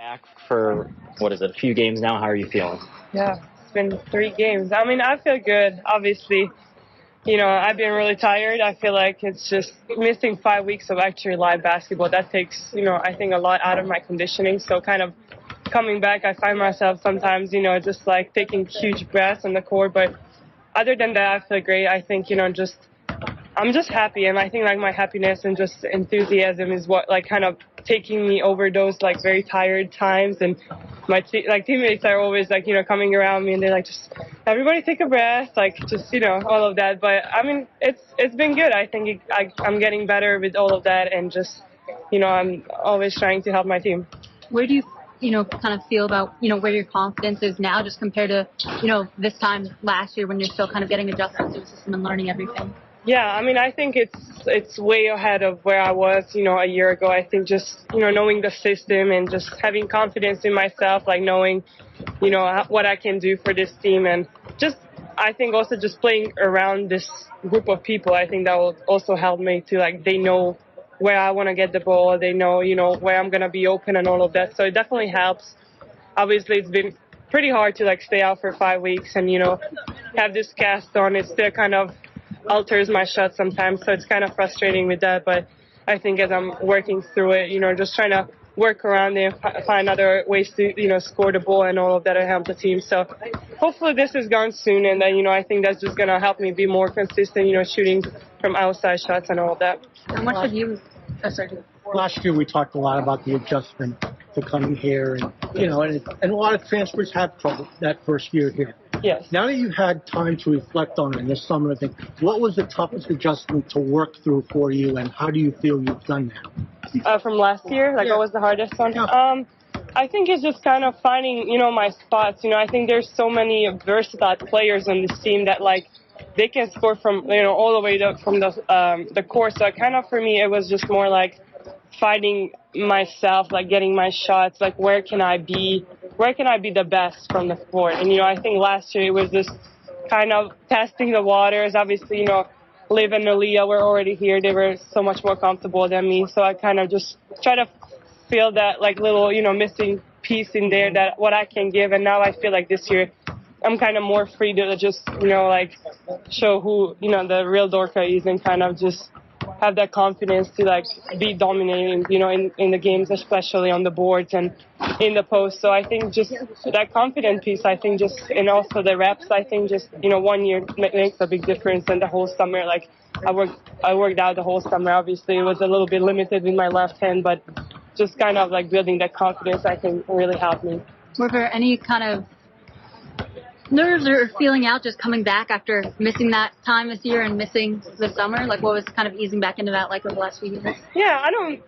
back for, a few games now. How are you feeling? Yeah, it's been 3 games. I mean, I feel good, obviously. I've been really tired. I feel like it's just missing 5 weeks of actually live basketball. That takes, I think a lot out of my conditioning. So kind of coming back, I find myself sometimes, just like taking huge breaths on the court. But other than that, I feel great. I think, I'm just happy. And I think like my happiness and just enthusiasm is what like kind of taking me over those like very tired times. And my teammates are always like, coming around me and they're like, just everybody take a breath, like just, all of that. But I mean, it's been good. I think I'm getting better with all of that and just, I'm always trying to help my team. Where do you, kind of feel about, where your confidence is now just compared to, this time last year when you're still kind of getting adjusted to the system and learning everything? Yeah, I mean, I think it's way ahead of where I was, a year ago. I think just, knowing the system and just having confidence in myself, like knowing, what I can do for this team. And just, I think also just playing around this group of people, I think that will also help me to, like, they know where I want to get the ball. They know, where I'm going to be open and all of that. So it definitely helps. Obviously, it's been pretty hard to, like, stay out for 5 weeks and, have this cast on. It still kind of alters my shot sometimes, so it's kind of frustrating with that. But I think as I'm working through it, just trying to work around it and find other ways to, score the ball and all of that and help the team. So hopefully this is gone soon, and then, I think that's just going to help me be more consistent, shooting from outside shots and all of that. And what should you Last year we talked a lot about the adjustment to coming here, and and a lot of transfers have trouble that first year here. Yes. Now that you've had time to reflect on it this summer, I think, what was the toughest adjustment to work through for you, and how do you feel you've done that? From last year, what was the hardest one? Yeah. I think it's just kind of finding, my spots. I think there's so many versatile players on this team that they can score from all the way from the court. So kind of for me, it was just more like finding myself, like getting my shots, like where can I be the best from the court. And I think last year it was just kind of testing the waters. Obviously, Liv and Aaliyah were already here. They were so much more comfortable than me. So I kind of just try to feel that like little, missing piece in there, that what I can give. And now I feel like this year I'm kind of more free to just, show who, the real Dorka is, and kind of just have that confidence to be dominating, in the games, especially on the boards and in the post. So I think just that confident piece, I think just, and also the reps, I think just, 1 year makes a big difference. And the whole summer, I worked out the whole summer. Obviously it was a little bit limited with my left hand, but just kind of building that confidence, I think really helped me. Were there any kind of nerves or feeling out just coming back after missing that time this year and missing the summer? What was kind of easing back into that over the last few years? Yeah,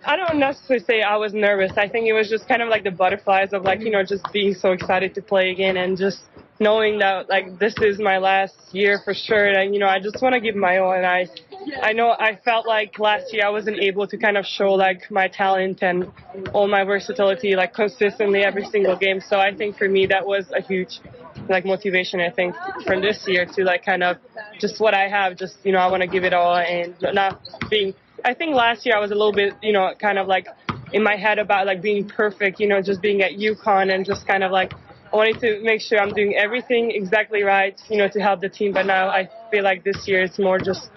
I don't necessarily say I was nervous. I think it was just kind of the butterflies of just being so excited to play again, and just knowing that this is my last year for sure. And I just want to give my all. And I know I felt like last year I wasn't able to kind of show my talent and all my versatility consistently every single game. So I think for me that was a huge motivation, I think, for this year to kind of just what I have, just I want to give it all, and not being, I think last year I was a little bit kind of in my head about being perfect, just being at UConn, and just kind of I wanted to make sure I'm doing everything exactly right, to help the team. But now I feel like this year it's more just,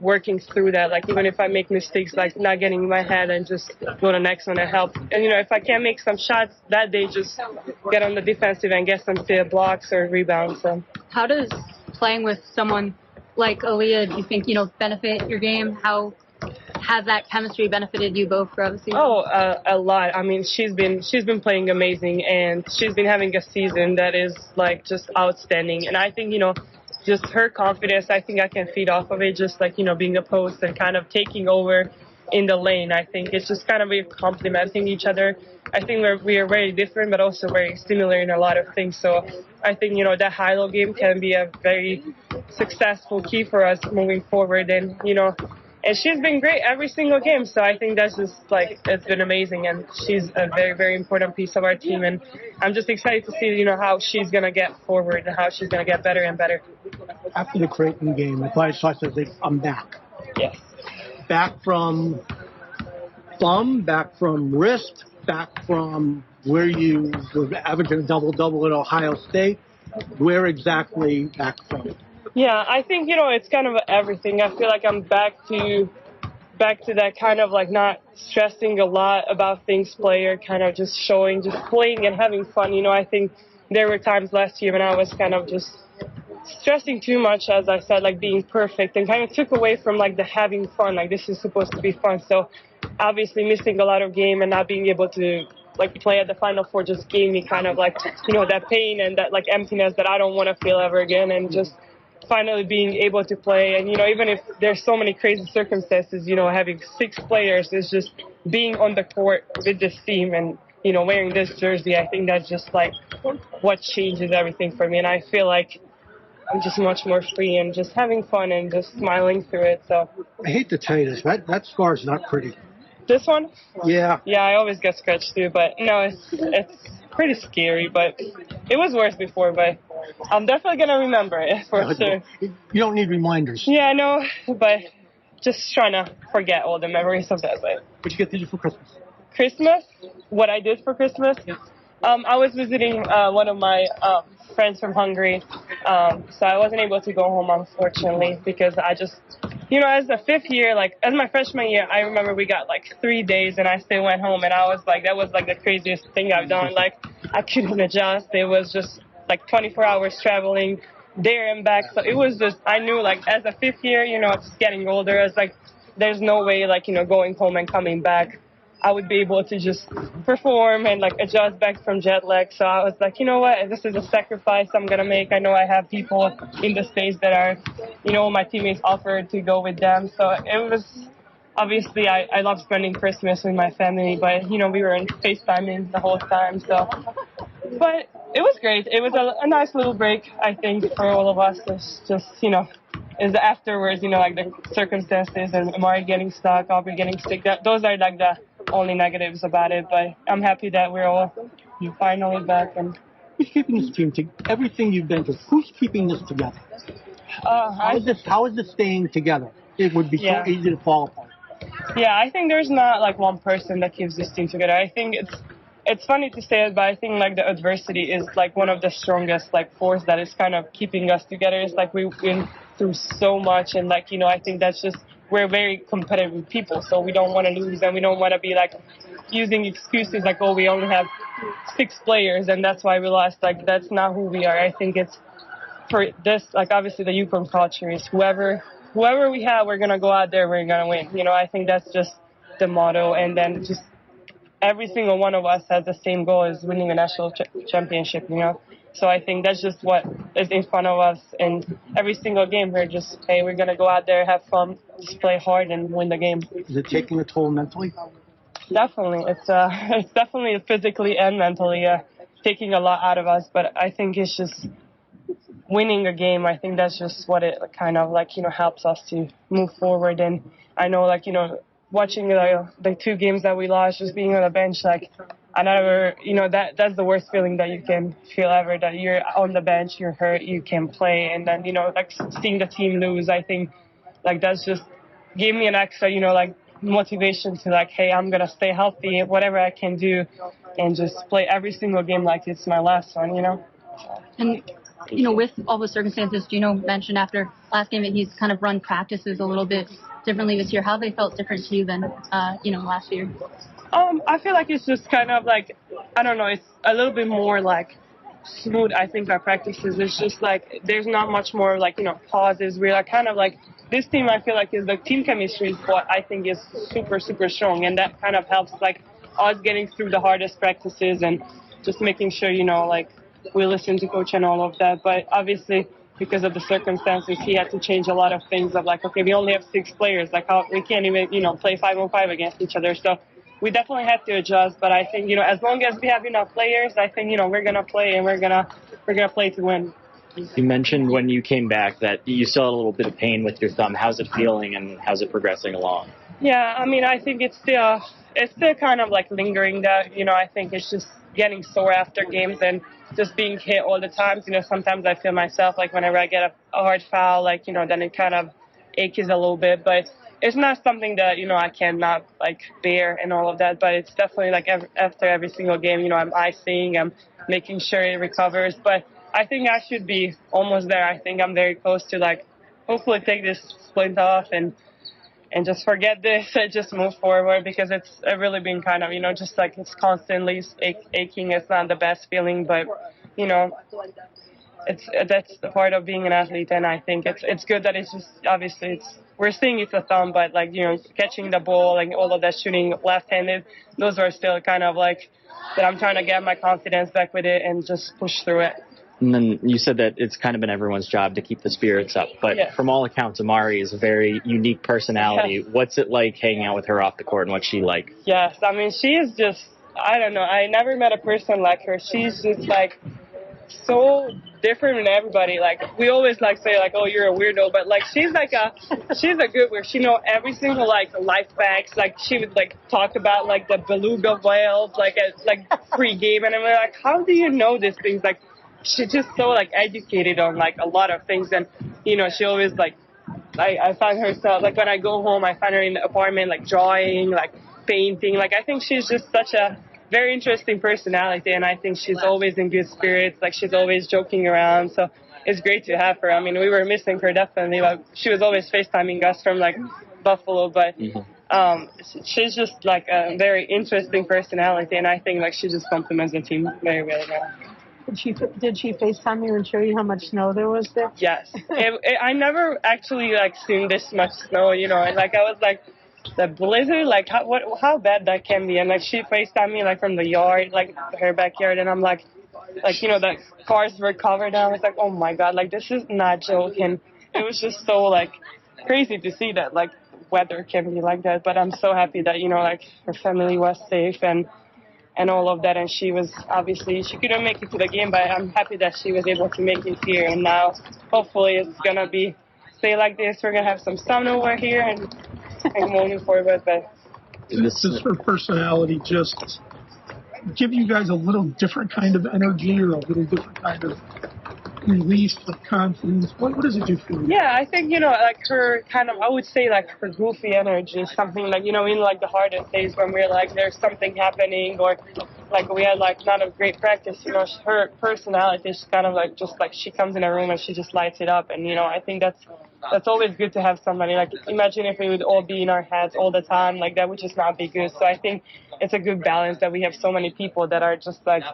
working through that. Even if I make mistakes, not getting in my head and just go to the next one and help. And, if I can't make some shots that day, just get on the defensive and get some blocks or rebounds. So. How does playing with someone like Aaliyah, do you think, benefit your game? How has that chemistry benefited you both throughout the season? Oh, a lot. I mean, she's been playing amazing, and she's been having a season that is just outstanding. And I think, just her confidence, I think I can feed off of it, just being a post and kind of taking over in the lane. I think it's just kind of complementing each other. I think we are very different, but also very similar in a lot of things. So I think, that high-low game can be a very successful key for us moving forward. And, and she's been great every single game. So I think that's just it's been amazing. And she's a very, very important piece of our team. And I'm just excited to see, how she's going to get forward and how she's going to get better and better. After the Creighton game, the player starts to think, I'm back. Yes. Back from thumb, back from wrist, back from where you were averaging a double-double at Ohio State. Where exactly back from? Yeah, I think, it's kind of everything. I feel like I'm back to that kind of like not stressing a lot about things player, kind of just playing and having fun. I think there were times last year when I was kind of just stressing too much, as I said, like being perfect, and kind of took away from like the having fun. Like this is supposed to be fun. So obviously missing a lot of game and not being able to like play at the Final Four just gave me kind of like, that pain and that like emptiness that I don't want to feel ever again. And just finally being able to play. And, even if there's so many crazy circumstances, having 6 players is just being on the court with this team and, wearing this jersey. I think that's just like what changes everything for me. And I feel like I'm just much more free and just having fun and just smiling through it. So I hate to tell you this, that scar is not pretty. This one? Yeah. Yeah, I always get scratched too, but no, it's pretty scary, but it was worse before, but I'm definitely going to remember it for sure. You don't need reminders. Yeah, I know, but just trying to forget all the memories of that. But what'd you get for Christmas? Christmas? What I did for Christmas? Yeah. I was visiting one of my friends from Hungary, so I wasn't able to go home, unfortunately, because I just, as a fifth year, like, as my freshman year, I remember we got, like, 3 days, and I still went home, and I was like, that was, like, the craziest thing I've done. Like, I couldn't adjust. It was just, like, 24 hours traveling there and back, so it was just, I knew, like, as a fifth year, just getting older, it's like, there's no way, like, going home and coming back, I would be able to just perform and like adjust back from jet lag. So I was like, you know what, this is a sacrifice I'm going to make. I know I have people in the States that are, my teammates offered to go with them. So it was, obviously, I love spending Christmas with my family, but, we were in FaceTiming the whole time. So, but it was great. It was a nice little break, I think, for all of us. It's just, is afterwards, like the circumstances and Amari getting stuck, Aubrey getting sick. Those are like the only negatives about it, but I'm happy that we're all finally back. And who's keeping this team together? Everything you've been through, who's keeping this together? How is this staying together? It would be so easy to fall apart. Yeah, I think there's not like one person that keeps this team together. I think it's funny to say it, but I think like the adversity is like one of the strongest like force that is kind of keeping us together. It's like we've been through so much, and like I think that's just, we're very competitive people, so we don't want to lose, and we don't want to be like using excuses like, oh, we only have 6 players and that's why we lost. Like, that's not who we are. I think it's for this, like, obviously the UConn culture is whoever we have, we're gonna go out there, we're gonna win. I think that's just the motto, and then just every single one of us has the same goal as winning a national championship. So I think that's just what is in front of us. And every single game, we're just, hey, we're going to go out there, have fun, just play hard, and win the game. Is it taking a toll mentally? Definitely. It's definitely physically and mentally taking a lot out of us. But I think it's just winning a game. I think that's just what it kind of like, helps us to move forward. And I know, like, watching the 2 games that we lost, just being on the bench, like, I never, that's the worst feeling that you can feel ever, that you're on the bench, you're hurt, you can't play, and then, like, seeing the team lose, I think, like, that's just gave me an extra, like, motivation to, like, hey, I'm going to stay healthy, whatever I can do, and just play every single game like it's my last one, And, with all the circumstances, Gino mentioned after last game that he's kind of run practices a little bit differently this year. How have they felt different to you than, last year? I feel like it's just kind of like, I don't know, it's a little bit more like smooth, I think, our practices. It's just like, there's not much more like, pauses. We're like kind of like, this team, I feel like, is the team chemistry is what I think is super, super strong. And that kind of helps like us getting through the hardest practices and just making sure, like, we listen to coach and all of that. But obviously, because of the circumstances, he had to change a lot of things of like, okay, we only have 6 players. Like, how we can't even, play 5-on-5 against each other. So we definitely had to adjust. But I think, as long as we have enough players, I think, we're going to play, and we're gonna play to win. You mentioned when you came back that you still had a little bit of pain with your thumb. How's it feeling, and how's it progressing along? Yeah, I mean, I think it's still kind of like lingering that, I think it's just getting sore after games and just being hit all the time. Sometimes I feel myself, like whenever I get a hard foul, like, then it kind of aches a little bit. But it's not something that, I cannot, like, bear and all of that, but it's definitely, like, after every single game, I'm icing, I'm making sure it recovers, but I think I should be almost there. I think I'm very close to, like, hopefully take this splint off and just forget this and just move forward, because it's really been kind of, just like it's constantly aching. It's not the best feeling, but, that's the part of being an athlete, and I think it's good that it's just, obviously we're seeing it's a thumb, but, like, catching the ball and all of that, shooting left-handed, those are still kind of like that I'm trying to get my confidence back with it and just push through it. And then you said that it's kind of been everyone's job to keep the spirits up. But from all accounts, Amari is a very unique personality. Yes. What's it like hanging out with her off the court, and what's she like? Yes, I mean, she is just, I don't know, I never met a person like her. She's just, like, so different than everybody. Like, we always, like, say, like, oh, you're a weirdo. But, like, she's a good weird. She knows every single, like, life facts. Like, she would, like, talk about, like, the beluga whales, like, pre-game. And I'm like, how do you know these things? Like, she's just so, like, educated on, like, a lot of things. And, she always, like, I find herself, like, when I go home, I find her in the apartment, like, drawing, like, painting. Like, I think she's just such a very interesting personality, and I think she's always in good spirits. Like, she's always joking around. So it's great to have her. I mean, we were missing her definitely. Like, she was always FaceTiming us from, like, Buffalo, but she's just, like, a very interesting personality, and I think, like, she just complements the team very, very well. Did she FaceTime you and show you how much snow there was there? Yes. I never actually, like, seen this much snow, and, like, I was like, the blizzard, like, how bad that can be. And, like, she FaceTimed me, like, from the yard, like, her backyard, and I'm like, the cars were covered, and I was like, oh my God, like, this is not joking. It was just so, like, crazy to see that, like, weather can be like that. But I'm so happy that, like, her family was safe and all of that, and she was, obviously, she couldn't make it to the game, but I'm happy that she was able to make it here, and now, hopefully, it's going to stay like this. We're going to have some sun over here, and moving forward, but... Does her personality just give you guys a little different kind of energy, or a little different kind of release of confidence? What does it do for you? Yeah, I think, like, her kind of, I would say, like, her goofy energy, something like, in, like, the hardest days when we're like, there's something happening, or, like, we had, like, not a great practice, her personality is kind of, like, just, like, she comes in a room and she just lights it up, and, I think that's always good to have somebody. Like, imagine if we would all be in our heads all the time, like, that would just not be good. So I think it's a good balance that we have so many people that are just, like,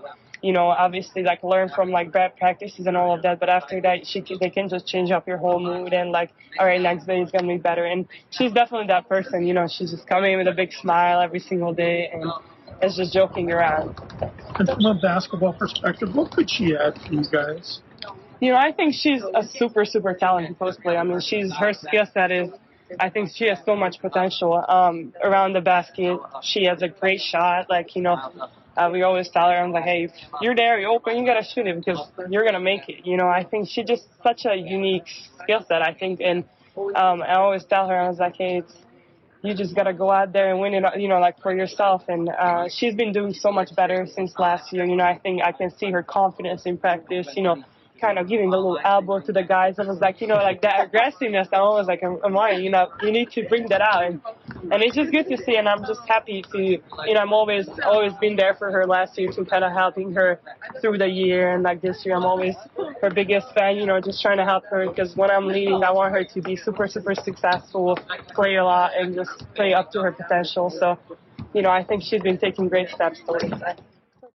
obviously, like, learn from, like, bad practices and all of that, but after that, they can just change up your whole mood and, like, all right, next day is going to be better. And she's definitely that person, she's just coming with a big smile every single day and is just joking around. And from a basketball perspective, what could she add for you guys? I think she's a super, super talented post player. I mean, her skill set is, I think she has so much potential around the basket. She has a great shot. Like, we always tell her, I'm like, hey, if you're there, you're open, you got to shoot it because you're going to make it. I think she just such a unique skill set, I think. And I always tell her, I was like, hey, you just got to go out there and win it, like, for yourself. And she's been doing so much better since last year. I think I can see her confidence in practice, kind of giving the little elbow to the guys. I was like, like that aggressiveness, I was like, Amari, you need to bring that out. And it's just good to see, and I'm just happy to, I'm always been there for her last year to kind of helping her through the year. And, like, this year, I'm always her biggest fan, just trying to help her, because when I'm leading, I want her to be super, super successful, play a lot, and just play up to her potential. So, I think she's been taking great steps towards that.